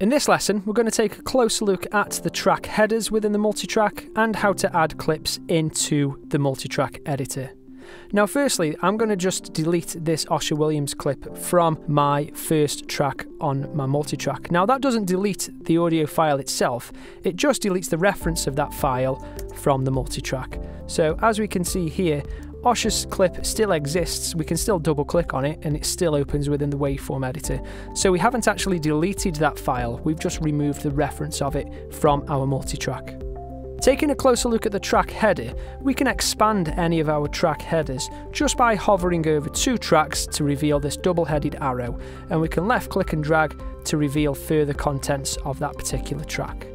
In this lesson, we're going to take a closer look at the track headers within the multitrack and how to add clips into the multitrack editor. Now firstly, I'm going to just delete this Osher Williams clip from my first track on my multitrack. Now that doesn't delete the audio file itself, it just deletes the reference of that file from the multitrack. So as we can see here, Osher's clip still exists, we can still double click on it and it still opens within the waveform editor. So we haven't actually deleted that file, we've just removed the reference of it from our multitrack. Taking a closer look at the track header, we can expand any of our track headers just by hovering over two tracks to reveal this double-headed arrow, and we can left click and drag to reveal further contents of that particular track.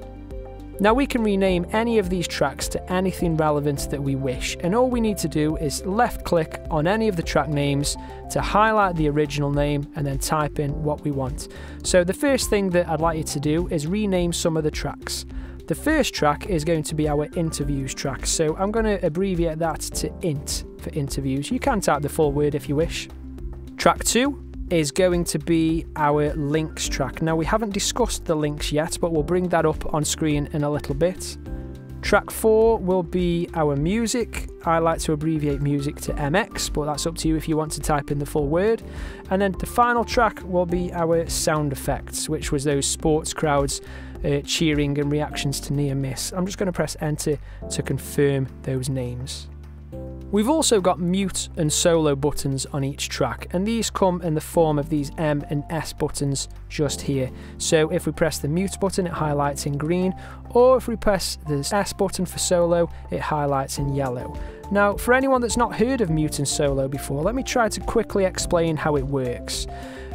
Now we can rename any of these tracks to anything relevant that we wish, and all we need to do is left click on any of the track names to highlight the original name and then type in what we want. So the first thing that I'd like you to do is rename some of the tracks. The first track is going to be our interviews track, so I'm going to abbreviate that to INT for interviews. You can type the full word if you wish. Track 2 is going to be our links track. Now we haven't discussed the links yet, but we'll bring that up on screen in a little bit. Track 4 will be our music. I like to abbreviate music to MX, but that's up to you if you want to type in the full word. And then the final track will be our sound effects, which was those sports crowds cheering and reactions to near miss. I'm just going to press enter to confirm those names. We've also got mute and solo buttons on each track, and these come in the form of these M and S buttons just here. So if we press the mute button, it highlights in green, or if we press the S button for solo, it highlights in yellow. Now, for anyone that's not heard of mute and solo before, let me try to quickly explain how it works.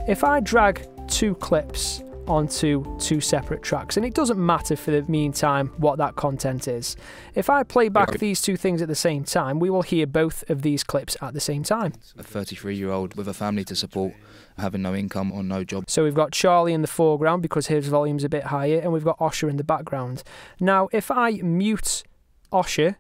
If I drag two clips onto two separate tracks, and it doesn't matter for the meantime what that content is. If I play back these two things at the same time, we will hear both of these clips at the same time. A 33-year-old with a family to support, having no income or no job. So we've got Charlie in the foreground because his volume's a bit higher, and we've got Osher in the background. Now if I mute Osher,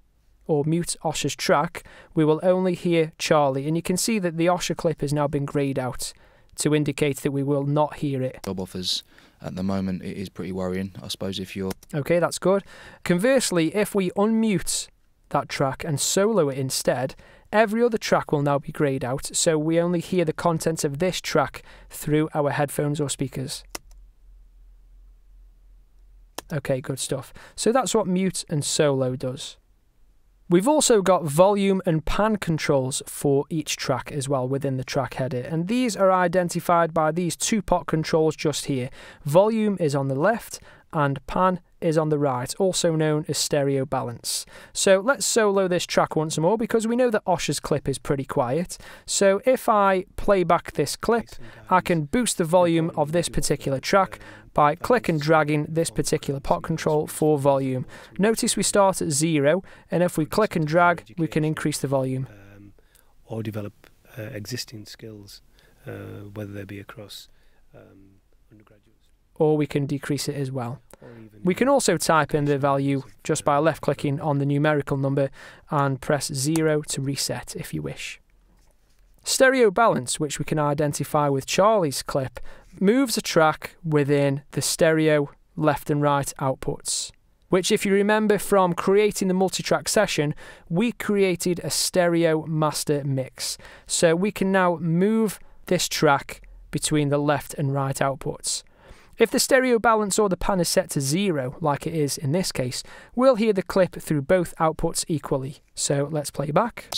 or mute Osher's track, we will only hear Charlie, and you can see that the Osher clip has now been greyed out to indicate that we will not hear it. Job offers at the moment, it is pretty worrying, I suppose, if you're... Okay, that's good. Conversely, if we unmute that track and solo it instead, every other track will now be greyed out, so we only hear the contents of this track through our headphones or speakers. Okay, good stuff. So that's what mute and solo does. We've also got volume and pan controls for each track as well within the track header, and these are identified by these two pot controls just here. Volume is on the left and pan is on the right, also known as stereo balance. So let's solo this track once more because we know that Osher's clip is pretty quiet. So if I play back this clip, I can boost the volume of this particular track by click and dragging this particular pot control for volume. Notice we start at 0, and if we click and drag, we can increase the volume. Or develop existing skills, whether they be across undergraduates. Or we can decrease it as well. We can also type in the value just by left clicking on the numerical number and press 0 to reset if you wish. Stereo balance, which we can identify with Charlie's clip, moves a track within the stereo left and right outputs, which, if you remember from creating the multitrack session, we created a stereo master mix. So we can now move this track between the left and right outputs. If the stereo balance or the pan is set to 0, like it is in this case, we'll hear the clip through both outputs equally. So let's play back.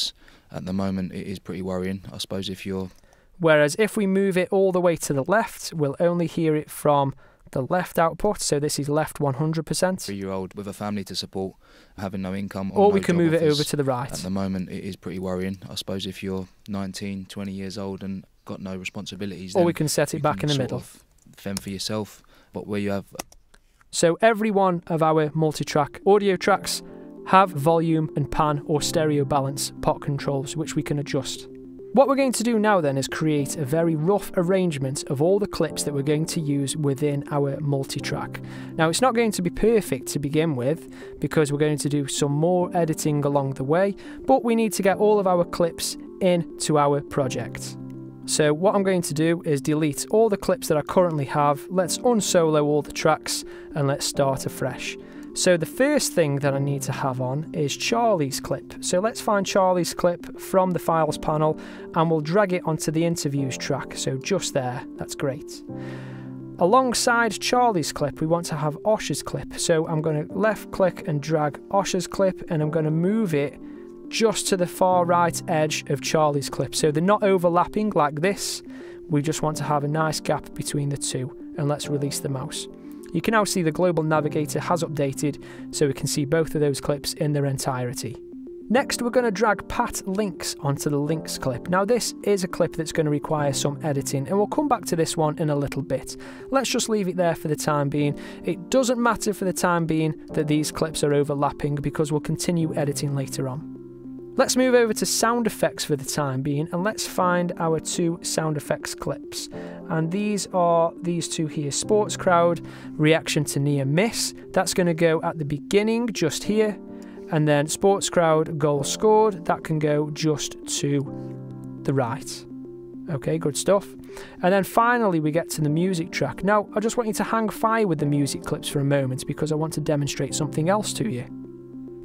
At the moment, it is pretty worrying, I suppose, if you're... Whereas if we move it all the way to the left, we'll only hear it from the left output, so this is left 100%. 3-year-old with a family to support, having no income or no we can job move offers. it over to the right. At the moment, it is pretty worrying, I suppose, if you're 19, 20 years old and got no responsibilities. Or we can set it back in the middle. Fend for yourself, but where you have... So every one of our multi-track audio tracks have volume and pan or stereo balance pot controls, which we can adjust. What we're going to do now then is create a very rough arrangement of all the clips that we're going to use within our multi-track. Now it's not going to be perfect to begin with because we're going to do some more editing along the way, but we need to get all of our clips into our project. So what I'm going to do is delete all the clips that I currently have. Let's unsolo all the tracks and let's start afresh. So the first thing that I need to have on is Charlie's clip. So let's find Charlie's clip from the files panel and we'll drag it onto the interviews track. So just there, that's great. Alongside Charlie's clip, we want to have Osh's clip. So I'm going to left click and drag Osh's clip and I'm going to move it just to the far right edge of Charlie's clip. So they're not overlapping like this. We just want to have a nice gap between the two. And let's release the mouse. You can now see the global navigator has updated, so we can see both of those clips in their entirety. Next, we're going to drag Pat Links onto the Links clip. Now this is a clip that's going to require some editing, and we'll come back to this one in a little bit. Let's just leave it there for the time being. It doesn't matter for the time being that these clips are overlapping because we'll continue editing later on. Let's move over to sound effects for the time being and let's find our two sound effects clips. And these are these two here, Sports Crowd, Reaction to Near Miss. That's going to go at the beginning, just here. And then Sports Crowd, Goal Scored, that can go just to the right. Okay, good stuff. And then finally we get to the music track. Now, I just want you to hang fire with the music clips for a moment because I want to demonstrate something else to you.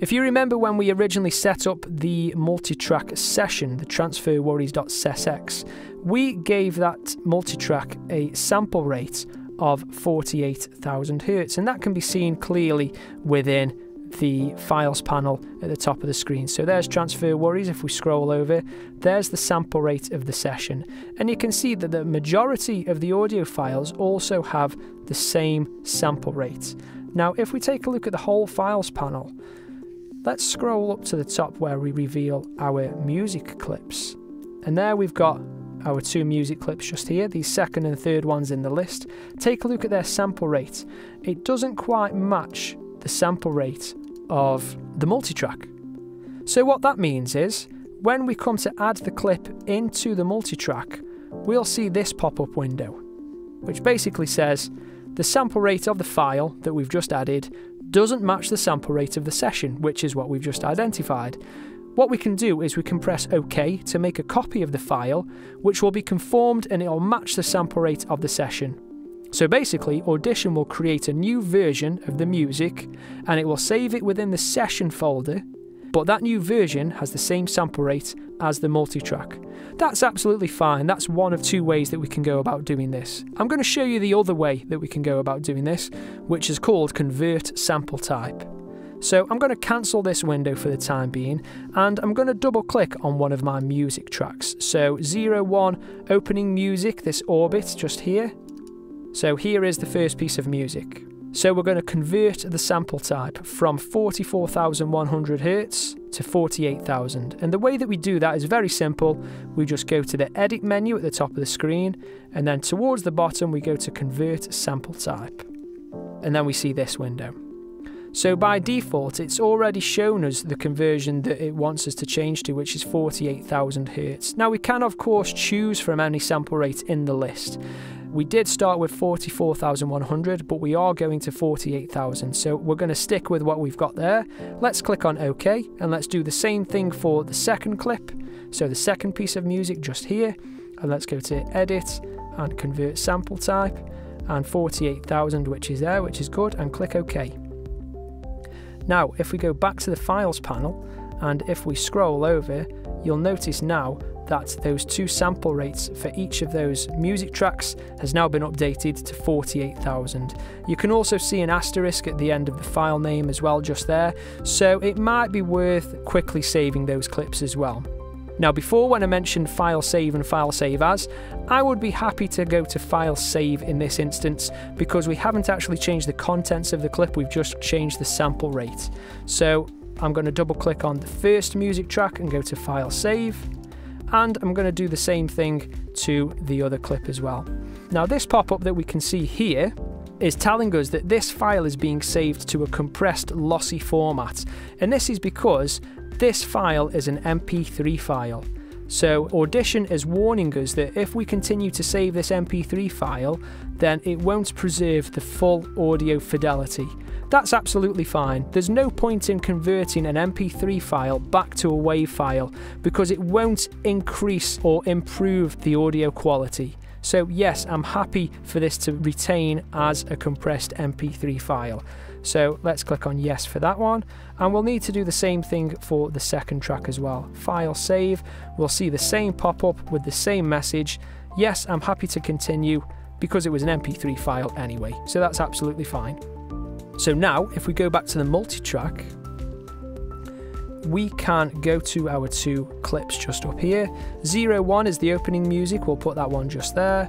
If you remember when we originally set up the multi-track session, the TransferWorries.sesx, we gave that multi-track a sample rate of 48,000 Hz, and that can be seen clearly within the files panel at the top of the screen. So there's Transfer Worries. If we scroll over, there's the sample rate of the session, and you can see that the majority of the audio files also have the same sample rate. Now, if we take a look at the whole files panel, let's scroll up to the top where we reveal our music clips. And there we've got our two music clips just here, these second and third ones in the list. Take a look at their sample rate. It doesn't quite match the sample rate of the multitrack. So what that means is, when we come to add the clip into the multitrack, we'll see this pop-up window, which basically says the sample rate of the file that we've just added doesn't match the sample rate of the session, which is what we've just identified. What we can do is we can press OK to make a copy of the file, which will be conformed and it will match the sample rate of the session. So basically, Audition will create a new version of the music and it will save it within the session folder, but that new version has the same sample rate as the multitrack. That's absolutely fine. That's one of two ways that we can go about doing this. I'm going to show you the other way that we can go about doing this, which is called Convert Sample Type. So I'm going to cancel this window for the time being, and I'm going to double click on one of my music tracks. So 01 opening music, this orbit just here. So here is the first piece of music. So we're going to convert the sample type from 44,100 Hz to 48,000. And the way that we do that is very simple. We just go to the edit menu at the top of the screen, and then towards the bottom we go to convert sample type. And then we see this window. So by default, it's already shown us the conversion that it wants us to change to, which is 48,000 Hz. Now we can of course choose from any sample rate in the list. We did start with 44,100, but we are going to 48,000, so we're going to stick with what we've got there. Let's click on OK, and let's do the same thing for the second clip. So the second piece of music just here, and let's go to Edit and Convert Sample Type, and 48,000, which is there, which is good, and click OK. Now, if we go back to the Files panel, and if we scroll over, you'll notice now that those two sample rates for each of those music tracks has now been updated to 48,000. You can also see an asterisk at the end of the file name as well, just there, so it might be worth quickly saving those clips as well. Now before, when I mentioned file save and file save as, I would be happy to go to file save in this instance because we haven't actually changed the contents of the clip, we've just changed the sample rate. So I'm going to double click on the first music track and go to file save. And I'm going to do the same thing to the other clip as well. Now this pop-up that we can see here is telling us that this file is being saved to a compressed lossy format, and this is because this file is an MP3 file. So Audition is warning us that if we continue to save this MP3 file, then it won't preserve the full audio fidelity. That's absolutely fine. There's no point in converting an MP3 file back to a WAV file because it won't increase or improve the audio quality. So yes, I'm happy for this to retain as a compressed MP3 file. So let's click on yes for that one, and we'll need to do the same thing for the second track as well. File save, we'll see the same pop-up with the same message. Yes, I'm happy to continue because it was an MP3 file anyway, so that's absolutely fine. So now, if we go back to the multi-track, we can go to our 2 clips just up here. 01 is the opening music, we'll put that one just there,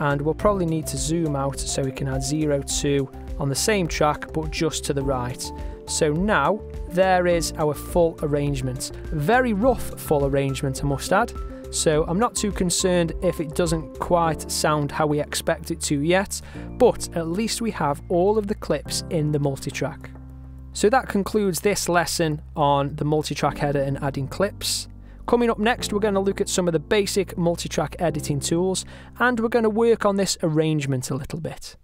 and we'll probably need to zoom out so we can add 02 on the same track but just to the right. So now there is our full arrangement. Very rough full arrangement, I must add, so I'm not too concerned if it doesn't quite sound how we expect it to yet, but at least we have all of the clips in the multitrack. So that concludes this lesson on the multitrack header and adding clips. Coming up next, we're going to look at some of the basic multitrack editing tools, and we're going to work on this arrangement a little bit.